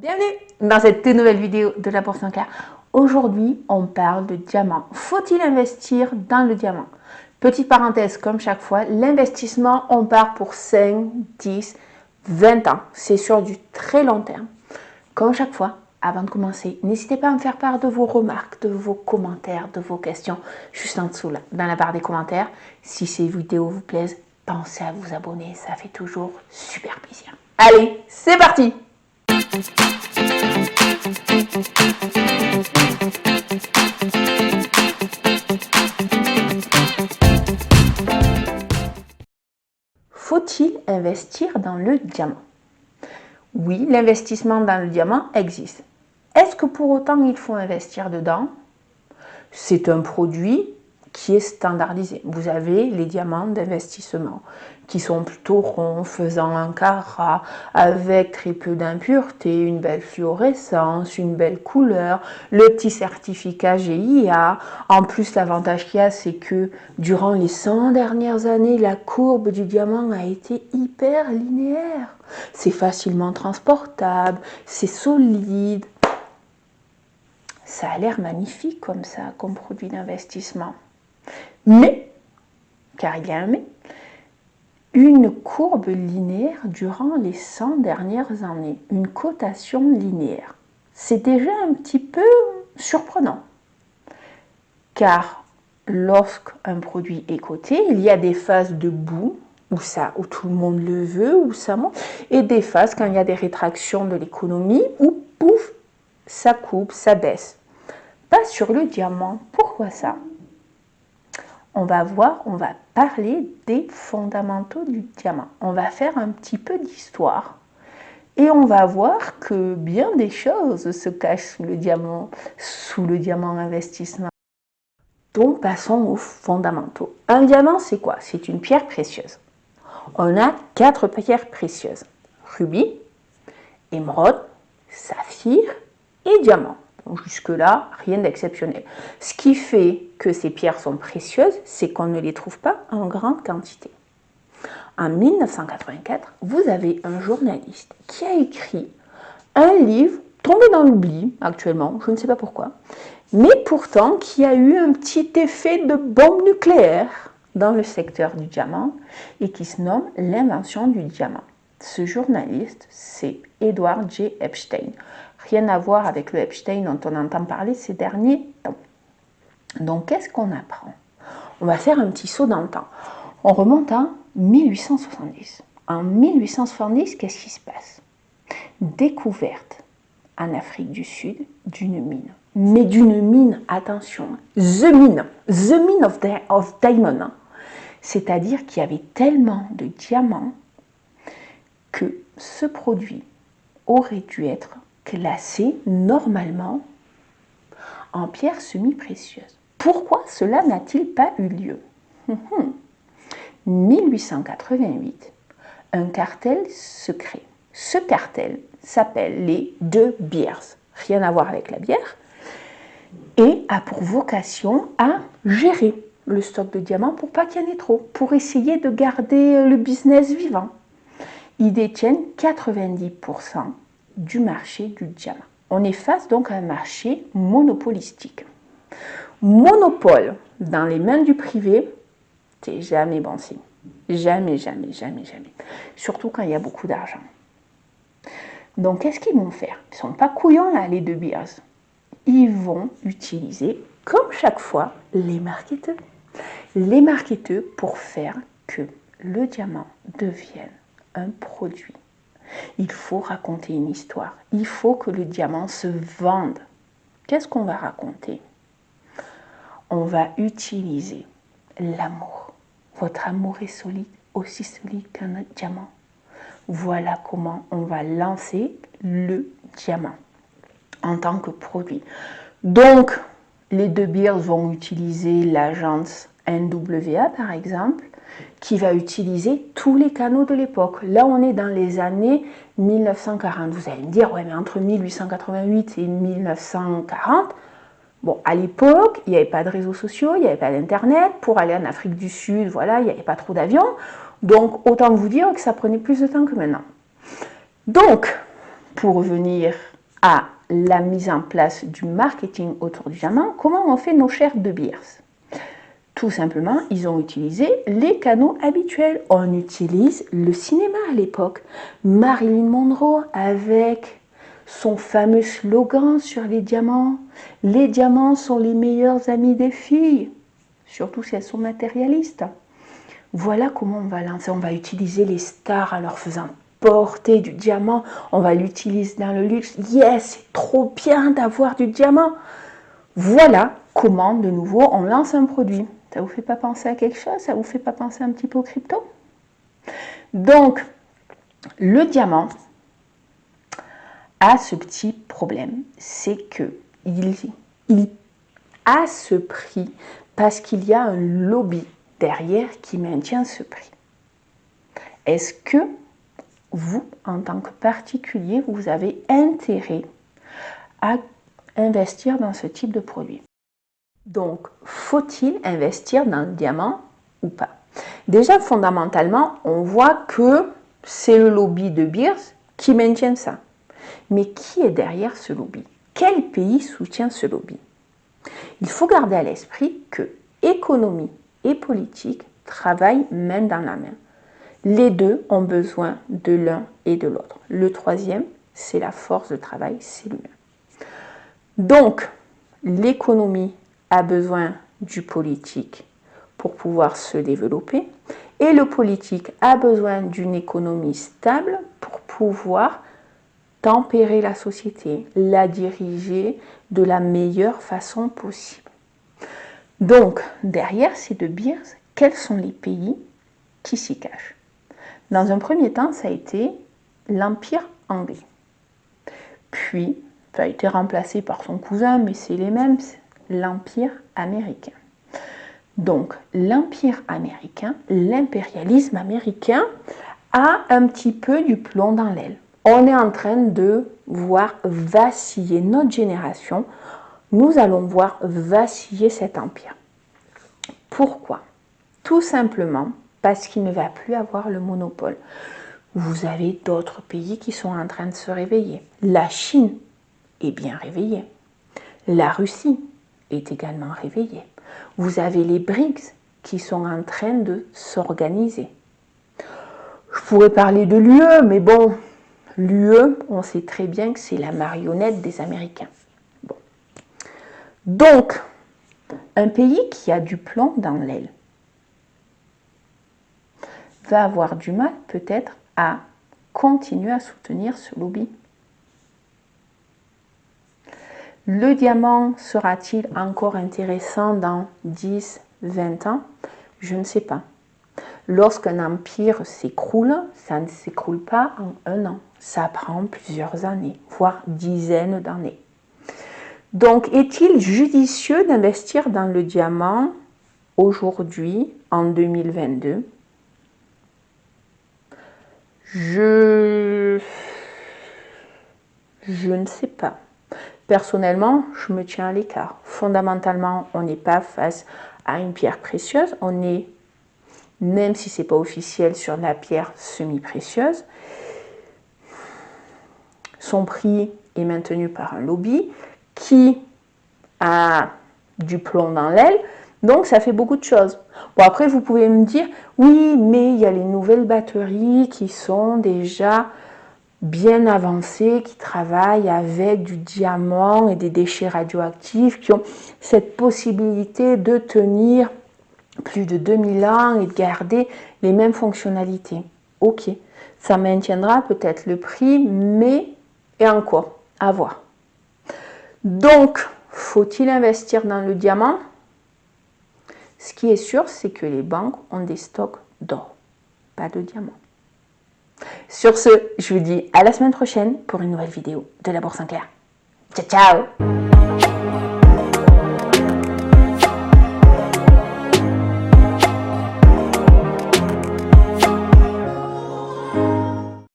Bienvenue dans cette toute nouvelle vidéo de la Bourse Sinclair. Aujourd'hui, on parle de diamant. Faut-il investir dans le diamant? Petite parenthèse, comme chaque fois, l'investissement, on part pour 5, 10, 20 ans. C'est sur du très long terme. Comme chaque fois, avant de commencer, n'hésitez pas à me faire part de vos remarques, de vos commentaires, de vos questions, juste en dessous, là, dans la barre des commentaires. Si ces vidéos vous plaisent, pensez à vous abonner, ça fait toujours super plaisir. Allez, c'est parti! Faut-il investir dans le diamant? Oui, l'investissement dans le diamant existe. Est-ce que pour autant il faut investir dedans? C'est un produit qui est standardisé. Vous avez les diamants d'investissement qui sont plutôt ronds, faisant un carat, avec très peu d'impuretés, une belle fluorescence, une belle couleur, le petit certificat GIA. En plus, l'avantage qu'il y a, c'est que durant les 100 dernières années, la courbe du diamant a été hyper linéaire. C'est facilement transportable, c'est solide. Ça a l'air magnifique comme ça, comme produit d'investissement. Mais, car il y a un mais, une courbe linéaire durant les 100 dernières années, une cotation linéaire, c'est déjà un petit peu surprenant. Car lorsqu'un produit est coté, il y a des phases de boom, où tout le monde le veut, où ça monte, et des phases quand il y a des rétractions de l'économie, où pouf, ça coupe, ça baisse. Pas sur le diamant. Pourquoi ça? On va parler des fondamentaux du diamant. On va faire un petit peu d'histoire et on va voir que bien des choses se cachent sous le diamant investissement. Donc passons aux fondamentaux. Un diamant, c'est quoi? C'est une pierre précieuse. On a 4 pierres précieuses: rubis, émeraude, saphir et diamant. Jusque-là, rien d'exceptionnel. Ce qui fait que ces pierres sont précieuses, c'est qu'on ne les trouve pas en grande quantité. En 1984, vous avez un journaliste qui a écrit un livre tombé dans l'oubli actuellement, je ne sais pas pourquoi, mais pourtant qui a eu un petit effet de bombe nucléaire dans le secteur du diamant et qui se nomme l'invention du diamant. Ce journaliste, c'est Edward J. Epstein. Rien à voir avec le Epstein dont on entend parler ces derniers temps. Donc, qu'est-ce qu'on apprend? On va faire un petit saut dans le temps. On remonte en 1870. En 1870, qu'est-ce qui se passe? Découverte en Afrique du Sud d'une mine. Mais d'une mine, attention, the mine of diamond. C'est-à-dire qu'il y avait tellement de diamants que ce produit aurait dû être classé normalement en pierre semi-précieuse. Pourquoi cela n'a-t-il pas eu lieu? 1888, un cartel se crée. Ce cartel s'appelle les De Beers, rien à voir avec la bière, et a pour vocation à gérer le stock de diamants pour pas qu'il y en ait trop, pour essayer de garder le business vivant. Ils détiennent 90% du marché du diamant. On est face donc à un marché monopolistique. Monopole dans les mains du privé, c'est jamais bon signe. Jamais, jamais, jamais, jamais. Surtout quand il y a beaucoup d'argent. Donc, qu'est-ce qu'ils vont faire? Ils ne sont pas couillons là, les De Beers. Ils vont utiliser, comme chaque fois, les marketeurs. Les marketeurs pour faire que le diamant devienne un produit. Il faut raconter une histoire. Il faut que le diamant se vende. Qu'est-ce qu'on va raconter? On va utiliser l'amour. Votre amour est solide, aussi solide qu'un diamant. Voilà comment on va lancer le diamant en tant que produit. Donc, les De Beers vont utiliser l'agence NWA, par exemple, qui va utiliser tous les canaux de l'époque. Là, on est dans les années 1940. Vous allez me dire, ouais, mais entre 1888 et 1940, bon, à l'époque, il n'y avait pas de réseaux sociaux, il n'y avait pas d'Internet. Pour aller en Afrique du Sud, voilà, il n'y avait pas trop d'avions. Donc, autant vous dire que ça prenait plus de temps que maintenant. Donc, pour revenir à la mise en place du marketing autour du diamant, comment ont fait nos chers De Beers? Tout simplement, ils ont utilisé les canaux habituels. On utilise le cinéma à l'époque. Marilyn Monroe avec son fameux slogan sur les diamants. Les diamants sont les meilleurs amis des filles, surtout si elles sont matérialistes. Voilà comment on va lancer. On va utiliser les stars en leur faisant porter du diamant. On va l'utiliser dans le luxe. Yes, c'est trop bien d'avoir du diamant. Voilà comment, de nouveau, on lance un produit. Ça ne vous fait pas penser à quelque chose? Ça ne vous fait pas penser un petit peu au crypto? Donc, le diamant a ce petit problème. C'est qu'il a ce prix parce qu'il y a un lobby derrière qui maintient ce prix. Est-ce que vous, en tant que particulier, vous avez intérêt à investir dans ce type de produit? Donc, faut-il investir dans le diamant ou pas? Déjà, fondamentalement, on voit que c'est le lobby de Beers qui maintient ça. Mais qui est derrière ce lobby? Quel pays soutient ce lobby? Il faut garder à l'esprit que économie et politique travaillent main dans la main. Les deux ont besoin de l'un et de l'autre. Le troisième, c'est la force de travail, c'est l'humain. Donc, l'économie a besoin du politique pour pouvoir se développer et le politique a besoin d'une économie stable pour pouvoir tempérer la société, la diriger de la meilleure façon possible. Donc, derrière ces deux bières, quels sont les pays qui s'y cachent? Dans un premier temps, ça a été l'Empire anglais. Puis, ça a été remplacé par son cousin, mais c'est les mêmes, l'Empire américain. Donc, l'Empire américain, l'impérialisme américain a un petit peu du plomb dans l'aile. On est en train de voir vaciller notre génération. Nous allons voir vaciller cet empire. Pourquoi? Tout simplement parce qu'il ne va plus avoir le monopole. Vous avez d'autres pays qui sont en train de se réveiller. La Chine est bien réveillée. La Russie est également réveillée. Vous avez les BRICS qui sont en train de s'organiser. Je pourrais parler de l'UE, mais bon, l'UE, on sait très bien que c'est la marionnette des Américains. Bon. Donc, un pays qui a du plomb dans l'aile va avoir du mal peut-être à continuer à soutenir ce lobby. Le diamant sera-t-il encore intéressant dans 10, 20 ans? Je ne sais pas. Lorsqu'un empire s'écroule, ça ne s'écroule pas en un an. Ça prend plusieurs années, voire dizaines d'années. Donc, est-il judicieux d'investir dans le diamant aujourd'hui, en 2022? Je ne sais pas. Personnellement, je me tiens à l'écart. Fondamentalement, on n'est pas face à une pierre précieuse. On est, même si ce n'est pas officiel, sur la pierre semi-précieuse. Son prix est maintenu par un lobby qui a du plomb dans l'aile. Donc, ça fait beaucoup de choses. Bon, après, vous pouvez me dire, oui, mais il y a les nouvelles batteries qui sont déjà bien avancées, qui travaillent avec du diamant et des déchets radioactifs, qui ont cette possibilité de tenir plus de 2000 ans et de garder les mêmes fonctionnalités. Ok, ça maintiendra peut-être le prix, mais et encore, à voir. Donc, faut-il investir dans le diamant? Ce qui est sûr, c'est que les banques ont des stocks d'or, pas de diamants. Sur ce, je vous dis à la semaine prochaine pour une nouvelle vidéo de la Bourse en clair. Ciao, ciao!